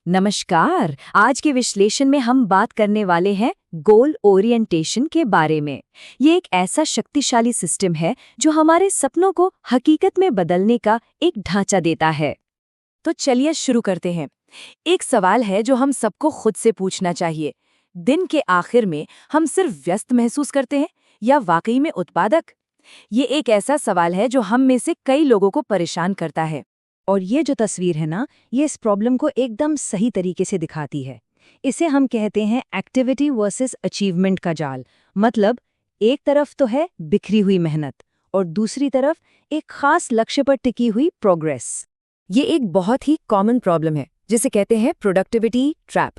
नमस्कार। आज के विश्लेषण में हम बात करने वाले हैं गोल ओरिएंटेशन के बारे में। ये एक ऐसा शक्तिशाली सिस्टम है जो हमारे सपनों को हकीकत में बदलने का एक ढांचा देता है। तो चलिए शुरू करते हैं। एक सवाल है जो हम सबको खुद से पूछना चाहिए। दिन के आखिर में हम सिर्फ व्यस्त महसूस करते हैं या वाकई में उत्पादक? ये एक ऐसा सवाल है जो हम में से कई लोगों को परेशान करता है। और ये जो तस्वीर है ना, ये इस प्रॉब्लम को एकदम सही तरीके से दिखाती है। इसे हम कहते हैं एक्टिविटी वर्सेस अचीवमेंट का जाल। मतलब एक तरफ तो है बिखरी हुई मेहनत और दूसरी तरफ एक खास लक्ष्य पर टिकी हुई प्रोग्रेस। ये एक बहुत ही कॉमन प्रॉब्लम है जिसे कहते हैं प्रोडक्टिविटी ट्रैप।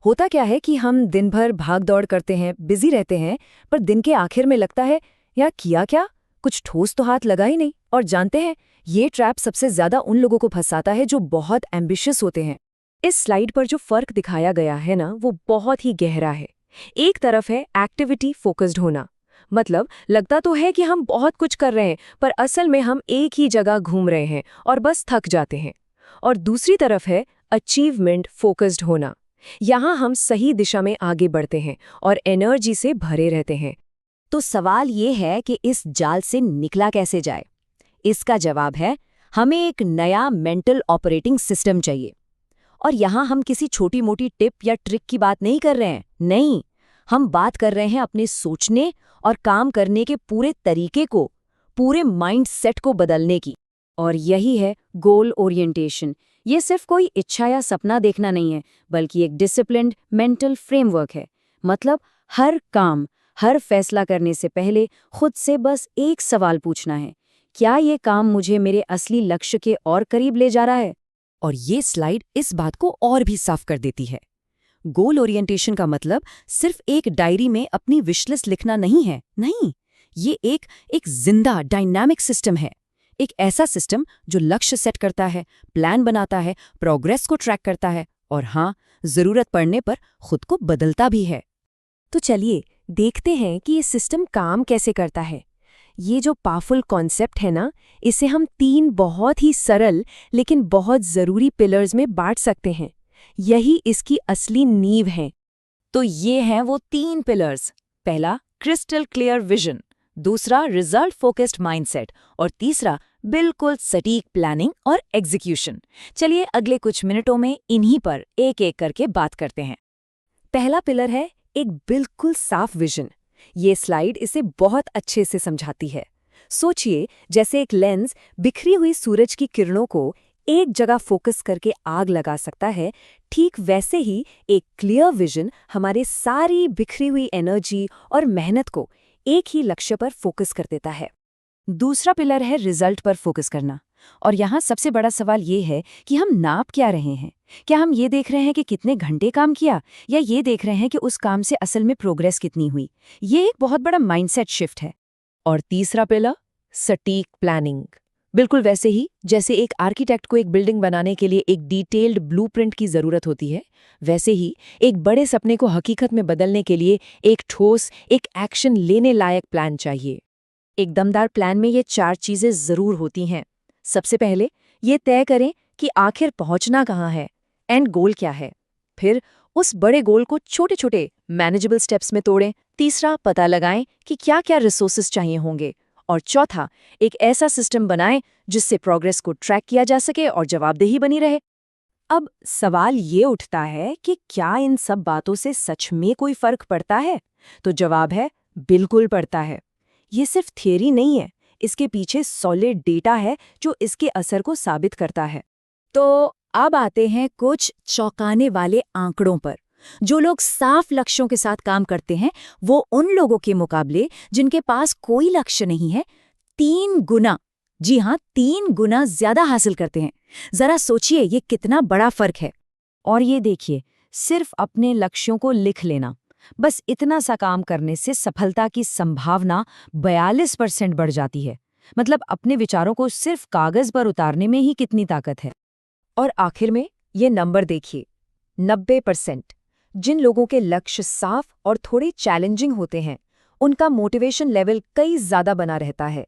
होता क्या है कि हम दिन भर भाग दौड़ करते हैं, बिजी रहते हैं, पर दिन के आखिर में लगता है यार किया क्या, कुछ ठोस तो हाथ लगा ही नहीं। और जानते हैं, ये ट्रैप सबसे ज्यादा उन लोगों को फंसाता है जो बहुत एम्बिशियस होते हैं। इस स्लाइड पर जो फर्क दिखाया गया है ना, वो बहुत ही गहरा है। एक तरफ है एक्टिविटी फोकस्ड होना, मतलब लगता तो है कि हम बहुत कुछ कर रहे हैं, पर असल में हम एक ही जगह घूम रहे हैं और बस थक जाते हैं। और दूसरी तरफ है अचीवमेंट फोकस्ड होना। यहाँ हम सही दिशा में आगे बढ़ते हैं और एनर्जी से भरे रहते हैं। तो सवाल ये है कि इस जाल से निकला कैसे जाए। इसका जवाब है, हमें एक नया मेंटल ऑपरेटिंग सिस्टम चाहिए। और यहाँ हम किसी छोटी मोटी टिप या ट्रिक की बात नहीं कर रहे हैं, नहीं, हम बात कर रहे हैं अपने सोचने और काम करने के पूरे तरीके को, पूरे माइंड सेट को बदलने की। और यही है गोल ओरिएंटेशन। ये सिर्फ कोई इच्छा या सपना देखना नहीं है, बल्कि एक डिसिप्लिन्ड मेंटल फ्रेमवर्क है। मतलब हर काम, हर फैसला करने से पहले खुद से बस एक सवाल पूछना है, क्या ये काम मुझे मेरे असली लक्ष्य के और करीब ले जा रहा है? और ये स्लाइड इस बात को और भी साफ कर देती है। गोल ओरिएंटेशन का मतलब सिर्फ एक डायरी में अपनी विशलिस्ट लिखना नहीं है, नहीं, ये एक जिंदा डायनामिक सिस्टम है। एक ऐसा सिस्टम जो लक्ष्य सेट करता है, प्लान बनाता है, प्रोग्रेस को ट्रैक करता है और हाँ, जरूरत पड़ने पर खुद को बदलता भी है। तो चलिए देखते हैं कि ये सिस्टम काम कैसे करता है। ये जो पावरफुल कॉन्सेप्ट है ना, इसे हम 3 बहुत ही सरल लेकिन बहुत ज़रूरी पिलर्स में बांट सकते हैं। यही इसकी असली नींव है। तो ये हैं वो 3 पिलर्स। पहला, क्रिस्टल क्लियर विजन। दूसरा, रिजल्ट फोकस्ड माइंडसेट। और तीसरा, बिल्कुल सटीक प्लानिंग और एग्जीक्यूशन। चलिए अगले कुछ मिनटों में इन्हीं पर एक-एक करके बात करते हैं। पहला पिलर है एक बिल्कुल साफ विजन। ये स्लाइड इसे बहुत अच्छे से समझाती है। सोचिए, जैसे एक लेंस बिखरी हुई सूरज की किरणों को एक जगह फोकस करके आग लगा सकता है, ठीक वैसे ही एक क्लियर विजन हमारे सारी बिखरी हुई एनर्जी और मेहनत को एक ही लक्ष्य पर फोकस कर देता है। दूसरा पिलर है रिजल्ट पर फोकस करना। और यहाँ सबसे बड़ा सवाल ये है कि हम नाप क्या रहे हैं। क्या हम ये देख रहे हैं कि कितने घंटे काम किया, या ये देख रहे हैं कि उस काम से असल में प्रोग्रेस कितनी हुई? ये एक बहुत बड़ा माइंडसेट शिफ्ट है। और तीसरा पिलर, सटीक प्लानिंग। बिल्कुल वैसे ही जैसे एक आर्किटेक्ट को एक बिल्डिंग बनाने के लिए एक डिटेल्ड ब्लूप्रिंट की जरूरत होती है, वैसे ही एक बड़े सपने को हकीकत में बदलने के लिए एक ठोस, एक एक्शन लेने लायक प्लान चाहिए। एक दमदार प्लान में ये 4 चीजें जरूर होती हैं। सबसे पहले ये तय करें कि आखिर पहुंचना कहाँ है, एंड गोल क्या है। फिर उस बड़े गोल को छोटे छोटे मैनेजेबल स्टेप्स में तोड़ें। तीसरा, पता लगाएं कि क्या क्या रिसोर्सेज चाहिए होंगे। और चौथा, एक ऐसा सिस्टम बनाएं जिससे प्रोग्रेस को ट्रैक किया जा सके और जवाबदेही बनी रहे। अब सवाल ये उठता है कि क्या इन सब बातों से सच में कोई फर्क पड़ता है? तो जवाब है, बिल्कुल पड़ता है। ये सिर्फ थियरी नहीं है, इसके पीछे सॉलिड डेटा है जो इसके असर को साबित करता है। तो अब आते हैं कुछ चौंकाने वाले आंकड़ों पर। जो लोग साफ लक्ष्यों के साथ काम करते हैं, वो उन लोगों के मुकाबले जिनके पास कोई लक्ष्य नहीं है, 3 गुना, जी हाँ, 3 गुना ज्यादा हासिल करते हैं। जरा सोचिए ये कितना बड़ा फर्क है। और ये देखिए, सिर्फ अपने लक्ष्यों को लिख लेना, बस इतना सा काम करने से सफलता की संभावना 42% बढ़ जाती है। मतलब अपने विचारों को सिर्फ कागज पर उतारने में ही कितनी ताकत है। और आखिर में ये नंबर देखिए, 90%। जिन लोगों के लक्ष्य साफ और थोड़े चैलेंजिंग होते हैं, उनका मोटिवेशन लेवल कई ज्यादा बना रहता है।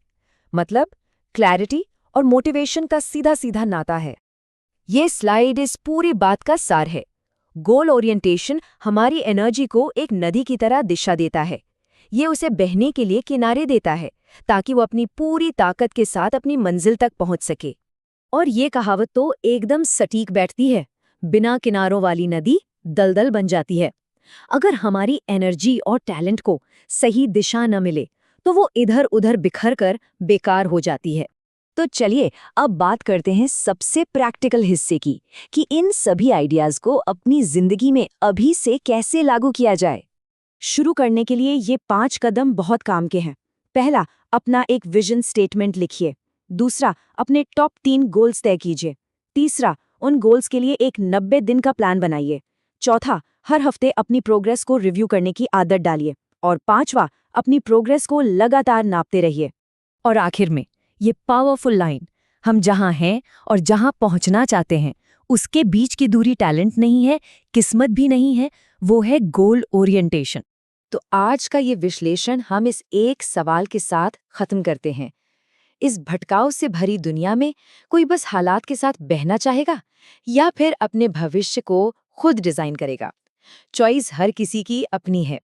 मतलब क्लैरिटी और मोटिवेशन का सीधा सीधा नाता है। ये स्लाइड इस पूरी बात का सार है। गोल ओरिएंटेशन हमारी एनर्जी को एक नदी की तरह दिशा देता है। ये उसे बहने के लिए किनारे देता है ताकि वो अपनी पूरी ताकत के साथ अपनी मंजिल तक पहुंच सके। और ये कहावत तो एकदम सटीक बैठती है, बिना किनारों वाली नदी दलदल बन जाती है। अगर हमारी एनर्जी और टैलेंट को सही दिशा न मिले तो वो इधर उधर बिखर कर बेकार हो जाती है। तो चलिए अब बात करते हैं सबसे प्रैक्टिकल हिस्से की, कि इन सभी आइडियाज को अपनी जिंदगी में अभी से कैसे लागू किया जाए। शुरू करने के लिए ये 5 कदम बहुत काम के हैं। पहला, अपना एक विजन स्टेटमेंट लिखिए। दूसरा, अपने टॉप 3 गोल्स तय कीजिए। तीसरा, उन गोल्स के लिए एक 90 दिन का प्लान बनाइए। चौथा, हर हफ्ते अपनी प्रोग्रेस को रिव्यू करने की आदत डालिए। और पांचवा, अपनी प्रोग्रेस को लगातार नापते रहिए। और आखिर में ये पावरफुल लाइन, हम जहां हैं और जहां पहुंचना चाहते हैं उसके बीच की दूरी टैलेंट नहीं है, किस्मत भी नहीं है, वो है गोल ओरिएंटेशन। तो आज का ये विश्लेषण हम इस एक सवाल के साथ खत्म करते हैं। इस भटकाव से भरी दुनिया में कोई बस हालात के साथ बहना चाहेगा या फिर अपने भविष्य को खुद डिजाइन करेगा? चॉइस हर किसी की अपनी है।